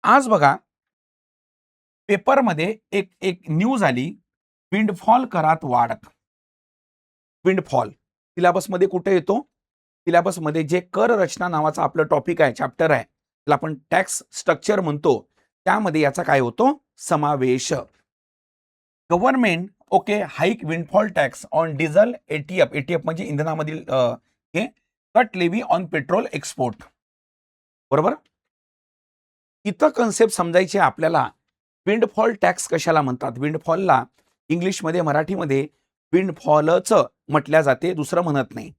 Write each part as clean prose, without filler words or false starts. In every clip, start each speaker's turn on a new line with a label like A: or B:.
A: आज बघा पेपरमध्ये एक एक न्यूज आली, विंडफॉल करात वाढ. विंडफॉल सिलेबसमध्ये कुठे येतो? सिलेबसमध्ये जे कर रचना नावाचा आपलं टॉपिक आहे, चॅप्टर आहे, त्याला आपण टॅक्स स्ट्रक्चर म्हणतो. त्यामध्ये याचा काय होतो? समावेश. Government hike windfall tax on diesel ATF. ATF म्हणजे इंधनामधील हे cut levy on petrol export. बरोबर. इथं कन्सेप्ट समजायची आपल्याला. विंडफॉल टॅक्स कशाला म्हणतात? विंडफॉलला इंग्लिशमध्ये मराठीमध्ये विंडफॉलच म्हटल्या जाते, दुसरं म्हणत नाही.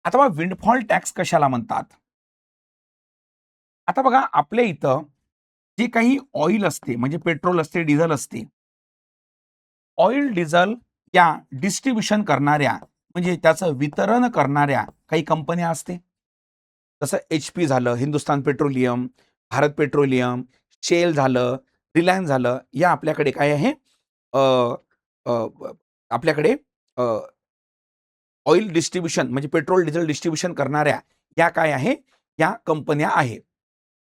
A: आता बघा विंडफॉल टॅक्स कशाला म्हणतात? आता बघा आपल्या इथं जे काही ऑइल असते, म्हणजे पेट्रोल असते, डिझेल असते, ऑइल डिझेल या डिस्ट्रीब्युशन करणाऱ्या म्हणजे त्याचं वितरण करणाऱ्या काही कंपन्या असते. जसं HP झालं, Hindustan Petroleum, Bharat Petroleum, Shell झालं, रिलायन्स झालं, या आपल्याकडे काय आहे? अ, अ, आपल्याकडे ऑइल डिस्ट्रीब्युशन म्हणजे पेट्रोल डिझेल डिस्ट्रीब्युशन करणाऱ्या या काय आहे? या कंपन्या आहेत.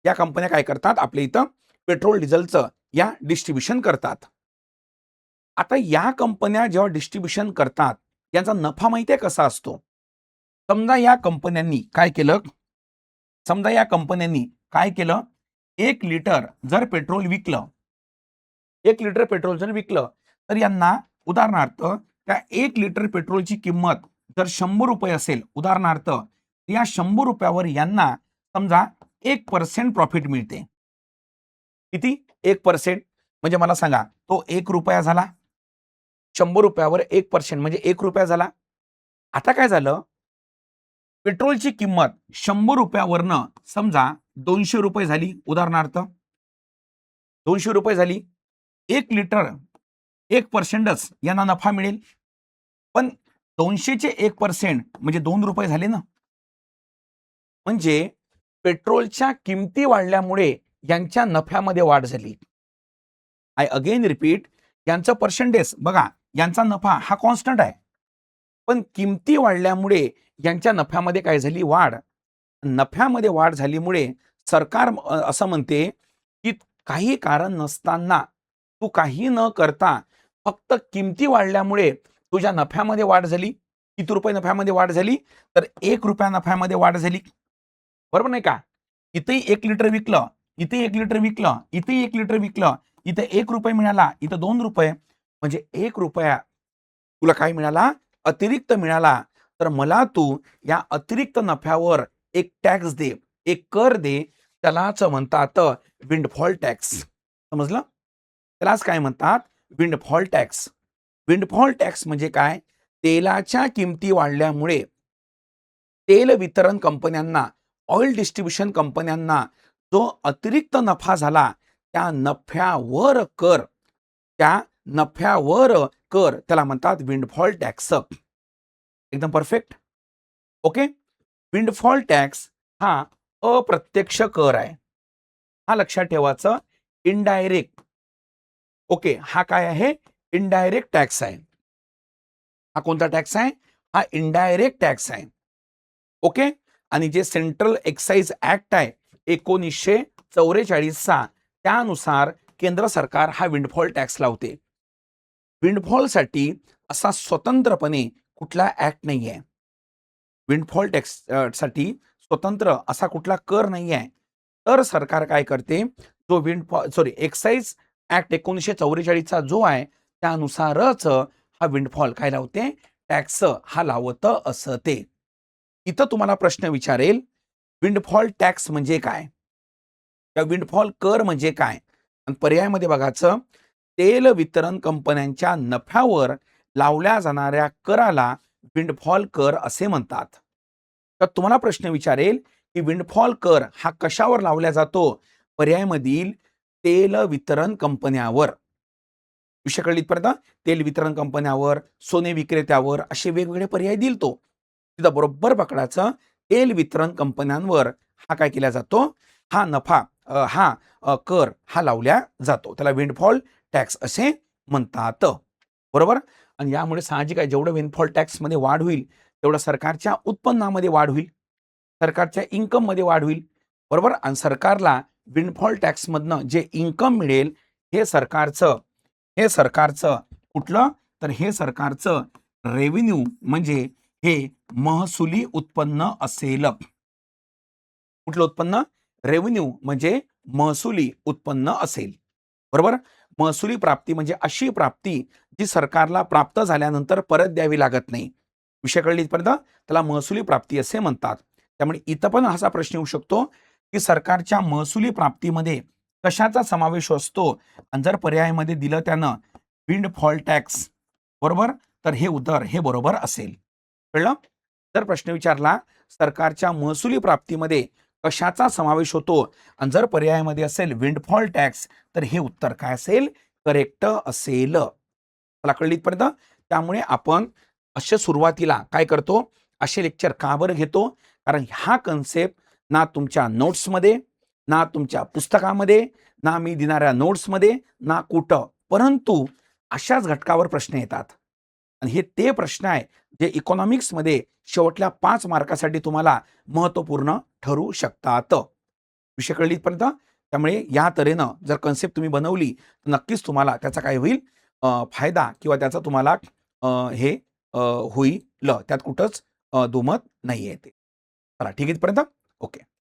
A: या कंपन्या काय करतात? आपल्या इथं पेट्रोल डिझेलचं या डिस्ट्रीब्युशन करतात. आता या कंपन्या जेव्हा डिस्ट्रीब्युशन करतात, यांचा नफा माहिती आहे कसा असतो? समजा या कंपन्यांनी काय केलं? समजा या कंपन्यांनी काय केलं? 1 लिटर जर पेट्रोल विकलं, 1 लिटर पेट्रोल जर विकलं, तर यांना उदाहरणार्थ त्या 1 लिटर पेट्रोलची किंमत जर ₹100 असेल, उदाहरणार्थ, या ₹100 यांना समजा 1% प्रॉफिट मिळते. किती? 1%. म्हणजे मला सांगा, तो ₹1 झाला. ₹100 1% म्हणजे ₹1 झाला. आता काय झालं? पेट्रोलची किंमत ₹100 समजा ₹200 झाली, उदाहरणार्थ. ₹200 झाली. 1 लिटर 1%च यांना नफा मिळेल. पण 200चे 1% म्हणजे ₹2 झाले ना. म्हणजे पेट्रोलच्या किमती वाढल्यामुळे यांच्या नफ्यामध्ये वाढ झाली. आय अगेन रिपीट, यांचं पर्सेंटेज बघा, यांचा नफा हा कॉन्स्टंट आहे. पण किमती वाढल्यामुळे यांच्या नफ्यामध्ये काय झाली? वाढ. नफ्यामध्ये वाढ झाल्यामुळे सरकार असं म्हणते, की काही कारण नसताना तू काही न करता फक्त किमती वाढल्यामुळे तुझ्या नफ्यामध्ये वाढ झाली. किती रुपये नफ्यामध्ये वाढ झाली? तर ₹1 नफ्यामध्ये वाढ झाली. बरोबर नाही का? इथेही 1 लिटर विकलं, इथे 1 लिटर विकलं, इथे 1 लिटर विकलं, इथे ₹1 मिळाला, इथं ₹2 म्हणजे ₹1 तुला काय मिळाला? अतिरिक्त मिळाला. तर मला तू या अतिरिक्त नफ्यावर एक टॅक्स दे, एक कर दे. त्यालाच म्हणतात विंडफॉल टॅक्स. समजलं? त्यालाच काय म्हणतात? Windfall tax. विंडफॉल टॅक्स म्हणजे काय? तेलाच्या किमती वाढल्यामुळे तेल वितरण कंपन्यांना, ऑइल डिस्ट्रीब्युशन कंपन्यांना जो अतिरिक्त नफा झाला, त्या नफ्यावर कर, त्या नफ्यावर कर, त्याला म्हणतात विंडफॉल टॅक्स. एकदम परफेक्ट. ओके. विंडफॉल टॅक्स हा अप्रत्यक्ष कर आहे. हा लक्षात ठेवायचं. इनडायरेक्ट. ओके, हा काय आहे? इनडायरेक्ट टॅक्स आहे. हा कोणता टॅक्स आहे? हा इनडायरेक्ट टॅक्स आहे. ओके. आणि जे सेंट्रल एक्साइज ऍक्ट आहे 1944चा, त्यानुसार केंद्र सरकार हा विंडफॉल टॅक्स लावते. विंडफॉलसाठी असा स्वतंत्रपणे कुठला ऍक्ट नाही आहे. विंडफॉल टॅक्स साठी स्वतंत्र असा कुठला कर नाही आहे. तर सरकार काय करते? जो एक्साइज ऍक्ट 1944चा जो आहे, त्यानुसारच हा विंडफॉल काय लावते? टॅक्स हा लावत असते. इथं तुम्हाला प्रश्न विचारेल, विंडफॉल टॅक्स म्हणजे काय? त्या विंडफॉल कर म्हणजे काय? आणि पर्यायामध्ये बघायचं, तेल वितरण कंपन्यांच्या नफ्यावर लावल्या जाणाऱ्या कराला विंडफॉल कर असे म्हणतात. तर तुम्हाला प्रश्न विचारेल, की विंडफॉल कर हा कशावर लावला जातो? पर्यायामधील तेल वितरण कंपन्यावर. विषय कळला इथपर्यंत? तेल वितरण कंपन्यावर, सोने विक्रेत्यावर, असे वेगवेगळे पर्याय दिल तो. तिथं बरोबर पकडायचं. तेल वितरण कंपन्यांवर हा काय केला जातो? हा नफा कर हा लावला जातो. त्याला विंडफॉल टॅक्स असे म्हणतात. बरोबर. आणि यामुळे साहजिक आहे, जेवढं विंडफॉल टॅक्स मध्ये वाढ होईल, तेवढं सरकारच्या उत्पन्नामध्ये वाढ होईल, सरकारच्या इन्कम मध्ये वाढ होईल. बरोबर. आणि सरकारला विंडफॉल टॅक्समधनं जे इन्कम मिळेल हे सरकारचं कुठलं, तर हे सरकारचं रेव्हेन्यू म्हणजे हे महसुली उत्पन्न असेल. कुठलं उत्पन्न? रेव्हेन्यू म्हणजे महसुली उत्पन्न असेल. बरोबर? महसुली प्राप्ती म्हणजे अशी प्राप्ती जी सरकारला प्राप्त झाल्यानंतर परत द्यावी लागत नाही. विषय कळले इथपर्यंत? त्याला महसुली प्राप्ती असे म्हणतात. त्यामुळे इथं पण असा प्रश्न येऊ शकतो की सरकारच्या महसुली प्राप्तीमध्ये कशाचा समावेश असतो, आणि जर पर्यायामध्ये दिलं त्यानं विंडफॉल टॅक्स, बरोबर, तर हे उत्तर हे बरोबर असेल. कळलं? जर प्रश्न विचारला सरकारच्या महसुली प्राप्तीमध्ये कशाचा समावेश होतो आणि जर पर्यायामध्ये असेल विंडफॉल टॅक्स, तर हे उत्तर काय असेल? करेक्ट असेल. मला कळलं इथपर्यंत? त्यामुळे आपण अशा सुरुवातीला काय करतो, असे लेक्चर का बरं घेतो? कारण हा कन्सेप्ट ना तुमच्या नोट्समध्ये, ना तुमच्या पुस्तकामध्ये, ना मी देणाऱ्या नोट्समध्ये, ना कुठं, परंतु अशाच घटकावर प्रश्न येतात. आणि हे ते प्रश्न आहे जे इकॉनॉमिक्समध्ये शेवटल्या 5 मार्कासाठी तुम्हाला महत्त्वपूर्ण ठरू शकतात. विषय कळली इथपर्यंत? त्यामुळे या तऱ्हेनं जर कन्सेप्ट तुम्ही बनवली तर नक्कीच तुम्हाला त्याचा काय होईल, फायदा किंवा त्याचा तुम्हाला हे होईल. त्यात कुठंच दुमत नाहीये ते. चला ठीक आहे इथपर्यंत? ओके.